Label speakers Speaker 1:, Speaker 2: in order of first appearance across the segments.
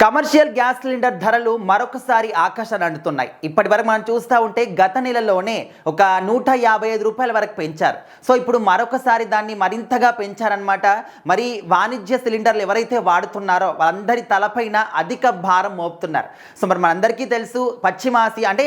Speaker 1: Commercial gas cylinder ధరలు మరొకసారి ఆకాశాన్ని అంటున్నాయి. ఇప్పటి వరకు మనం చూస్తూ ఉంటే గత నెలలోనే ఒక 155 రూపాయల వరకు పెంచారు. సో ఇప్పుడు మరొకసారి దాన్ని మరింతగా పెంచారనమాట. మరి వాణిజ్య సిలిండర్లు ఎవరైతే వాడుతున్నారో వాళ్ళందరి తలపైన అధిక భారం మోపుతున్నారు. సో మరి మనందరికీ తెలుసు, పశ్చిమాసియా అంటే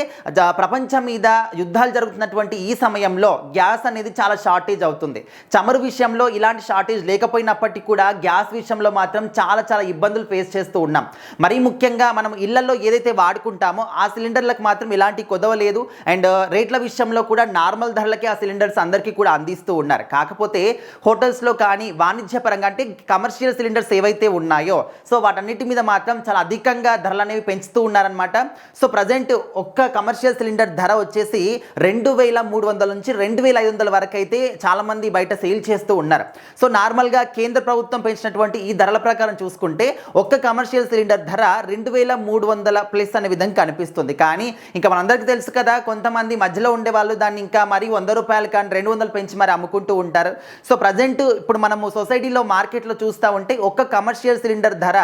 Speaker 1: ప్రపంచం మీద యుద్ధాలు జరుగుతున్నటువంటి ఈ సమయంలో గ్యాస్ అనేది చాలా షార్టేజ్ అవుతుంది. చమురు విషయంలో ఇలాంటి షార్టేజ్ లేకపోయినప్పటికీ కూడా గ్యాస్ విషయంలో మాత్రం చాలా ఇబ్బందులు ఫేస్ చేస్తూ ఉన్నాం. మరీ ముఖ్యంగా మనం ఇళ్లలో ఏదైతే వాడుకుంటామో ఆ సిలిండర్లకు మాత్రం ఎలాంటి కొదవ లేదు. అండ్ రేట్ల విషయంలో కూడా నార్మల్ ధరలకే ఆ సిలిండర్స్ అందరికీ కూడా అందిస్తూ ఉన్నారు. కాకపోతే హోటల్స్లో కానీ వాణిజ్యపరంగా అంటే కమర్షియల్ సిలిండర్స్ ఏవైతే ఉన్నాయో సో వాటన్నిటి మీద మాత్రం చాలా అధికంగా ధరలు అనేవి పెంచుతూ ఉన్నారనమాట. సో ప్రజెంట్ ఒక్క కమర్షియల్ సిలిండర్ ధర వచ్చేసి 2300 నుంచి 2500 వరకు అయితే చాలామంది బయట సేల్ చేస్తూ ఉన్నారు. సో నార్మల్గా కేంద్ర ప్రభుత్వం పెంచినటువంటి ఈ ధరల ప్రకారం చూసుకుంటే ఒక్క కమర్షియల్ సిలిండర్ ధర 2300 ప్లస్ అనే విధంగా కనిపిస్తుంది. కానీ ఇంకా మనందరికీ తెలుసు కదా, కొంతమంది మధ్యలో ఉండే వాళ్ళు దాన్ని ఇంకా మరి 100 రూపాయలు కానీ 200 పెంచి మరి అమ్ముకుంటూ ఉంటారు. సో ప్రజెంట్ ఇప్పుడు మనము సొసైటీలో మార్కెట్లో చూస్తూ ఉంటే ఒక్క కమర్షియల్ సిలిండర్ ధర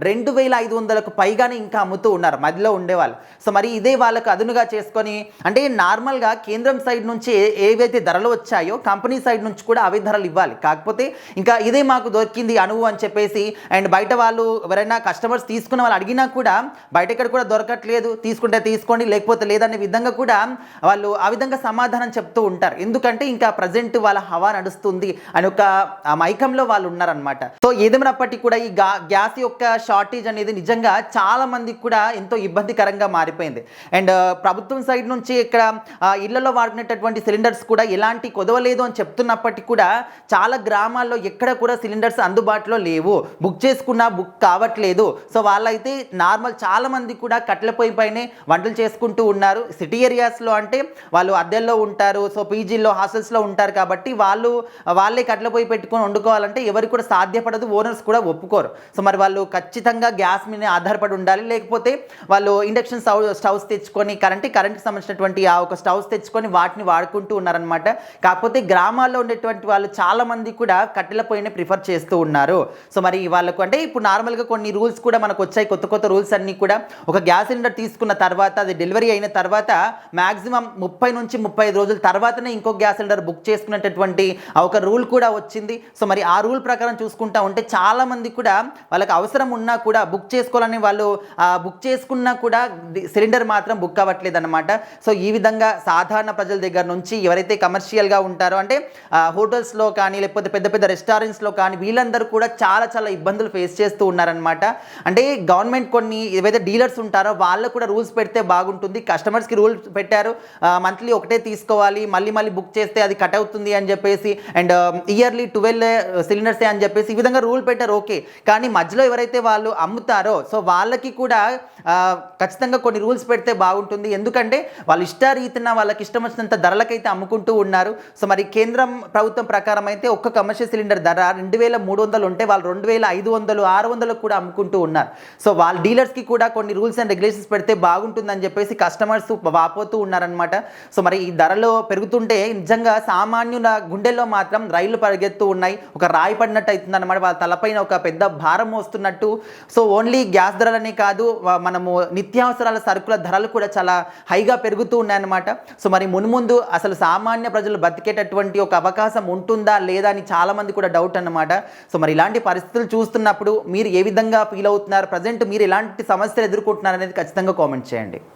Speaker 1: 2500కు పైగానే ఇంకా అమ్ముతూ ఉన్నారు మధ్యలో ఉండేవాళ్ళు. సో మరి ఇదే వాళ్ళకు అదునుగా చేసుకొని అంటే నార్మల్గా కేంద్రం సైడ్ నుంచి ఏవైతే ధరలు వచ్చాయో కంపెనీ సైడ్ నుంచి కూడా అవే ధరలు ఇవ్వాలి. కాకపోతే ఇంకా ఇదే మాకు దొరికింది అనువు అని చెప్పేసి అండ్ బయట వాళ్ళు ఎవరైనా కస్టమర్స్ తీసుకున్న వాళ్ళు అడిగినా కూడా బయట ఎక్కడ కూడా దొరకట్లేదు, తీసుకుంటే తీసుకోండి లేకపోతే లేదనే విధంగా కూడా వాళ్ళు ఆ విధంగా సమాధానం చెప్తూ ఉంటారు. ఎందుకంటే ఇంకా ప్రజెంట్ వాళ్ళ హవా నడుస్తుంది అని ఒక మైకంలో వాళ్ళు ఉన్నారనమాట. సో ఏదేమైనప్పటికీ కూడా ఈ గ్యాస్ యొక్క షార్టేజ్ అనేది నిజంగా చాలా మందికి కూడా ఎంతో ఇబ్బందికరంగా మారిపోయింది. అండ్ ప్రభుత్వం సైడ్ నుంచి ఇక్కడ ఇళ్లలో వాడుకునేటటువంటి సిలిండర్స్ కూడా ఎలాంటి కొదవలేదు అని చెప్తున్నప్పటికీ కూడా చాలా గ్రామాల్లో ఎక్కడ కూడా సిలిండర్స్ అందుబాటులో లేవు, బుక్ చేసుకున్నా బుక్ కావట్లేదు. సో వాళ్ళైతే నార్మల్ చాలా మంది కూడా కట్టెల పొయ్యి పైనే వంటలు చేసుకుంటూ ఉన్నారు. సిటీ ఏరియాస్లో అంటే వాళ్ళు అద్దెల్లో ఉంటారు, సో పీజీల్లో హాస్టల్స్లో ఉంటారు కాబట్టి వాళ్ళే కట్టెల పొయ్యి పెట్టుకొని వండుకోవాలంటే ఎవరికి కూడా సాధ్యపడదు, ఓనర్స్ కూడా ఒప్పుకోరు. సో మరి వాళ్ళు ఖచ్చితంగా గ్యాస్ మీద ఆధారపడి ఉండాలి, లేకపోతే వాళ్ళు ఇండక్షన్ స్టవ్స్ తెచ్చుకొని కరెంట్కి సంబంధించినటువంటి ఆ ఒక స్టవ్స్ తెచ్చుకొని వాటిని వాడుకుంటూ ఉన్నారనమాట. కాకపోతే గ్రామాల్లో ఉండేటువంటి వాళ్ళు చాలా మంది కూడా కట్టెల పొయ్యిని ప్రిఫర్ చేస్తూ ఉన్నారు. సో మరి వాళ్ళకు అంటే ఇప్పుడు నార్మల్గా కొన్ని రూల్స్ కూడా మనకు వచ్చాయి, కొత్త రూల్స్ అన్నీ కూడా. ఒక గ్యాస్ సిలిండర్ తీసుకున్న తర్వాత అది డెలివరీ అయిన తర్వాత మ్యాక్సిమం 30 నుంచి 35 రోజుల తర్వాతనే ఇంకో గ్యాస్ సిలిండర్ బుక్ చేసుకునేటటువంటి ఒక రూల్ కూడా వచ్చింది. సో మరి ఆ రూల్ ప్రకారం చూసుకుంటా ఉంటే చాలా మంది కూడా వాళ్ళకి అవసరం ఉన్నా కూడా బుక్ చేసుకోవాలని వాళ్ళు బుక్ చేసుకున్నా కూడా సిలిండర్ మాత్రం బుక్ అవ్వట్లేదు అనమాట. సో ఈ విధంగా సాధారణ ప్రజల దగ్గర నుంచి ఎవరైతే కమర్షియల్గా ఉంటారో అంటే హోటల్స్లో కానీ లేకపోతే పెద్ద రెస్టారెంట్స్లో కానీ వీళ్ళందరూ కూడా చాలా ఇబ్బందులు ఫేస్ చేస్తూ ఉన్నారనమాట. అంటే గవర్నమెంట్ కొన్ని ఏవైతే డీలర్స్ ఉంటారో వాళ్ళకు కూడా రూల్స్ పెడితే బాగుంటుంది. కస్టమర్స్కి రూల్స్ పెట్టారు, మంత్లీ ఒకటే తీసుకోవాలి, మళ్ళీ బుక్ చేస్తే అది కట్ అవుతుంది అని చెప్పేసి అండ్ ఇయర్లీ 12 సిలిండర్సే అని చెప్పేసి ఈ విధంగా రూల్ పెట్టారు. ఓకే, కానీ మధ్యలో ఎవరైతే వాళ్ళు అమ్ముతారో సో వాళ్ళకి కూడా ఖచ్చితంగా కొన్ని రూల్స్ పెడితే బాగుంటుంది. ఎందుకంటే వాళ్ళు ఇష్టారీతిన వాళ్ళకి ఇష్టం వచ్చినంత ధరలకైతే అమ్ముకుంటూ ఉన్నారు. సో మరి కేంద్రం ప్రభుత్వం ప్రకారం అయితే ఒక్క కమర్షియల్ సిలిండర్ ధర 2300 ఉంటే వాళ్ళు 2500 600 కూడా అమ్ముకుంటూ ఉన్నారు. సో వాళ్ళ డీలర్స్కి కూడా కొన్ని రూల్స్ అండ్ రెగ్యులేషన్స్ పెడితే బాగుంటుందని చెప్పేసి కస్టమర్స్ వాపోతూ ఉన్నారనమాట. సో మరి ఈ ధరలు పెరుగుతుంటే నిజంగా సామాన్యుల గుండెల్లో మాత్రం రైళ్లు పరిగెత్తూ ఉన్నాయి, ఒక రాయి పడినట్టు అవుతుంది అనమాట. వాళ్ళ తలపైన ఒక పెద్ద భారం వస్తున్నట్టు. సో ఓన్లీ గ్యాస్ ధరలనే కాదు, మనము నిత్యావసరాల సరుకుల ధరలు కూడా చాలా హైగా పెరుగుతూ ఉన్నాయన్నమాట. సో మరి మున్ముందు అసలు సామాన్య ప్రజలు బతికేటటువంటి ఒక అవకాశం ఉంటుందా లేదా అని చాలామంది కూడా డౌట్ అన్నమాట. సో మరి ఇలాంటి పరిస్థితులు చూస్తున్నప్పుడు మీరు ఏ విధంగా ఫీల్ అవుతున్నారు, ప్రజెంట్ మీరు ఎలాంటి సమస్యలు ఎదుర్కొంటున్నారు అనేది ఖచ్చితంగా కామెంట్ చేయండి.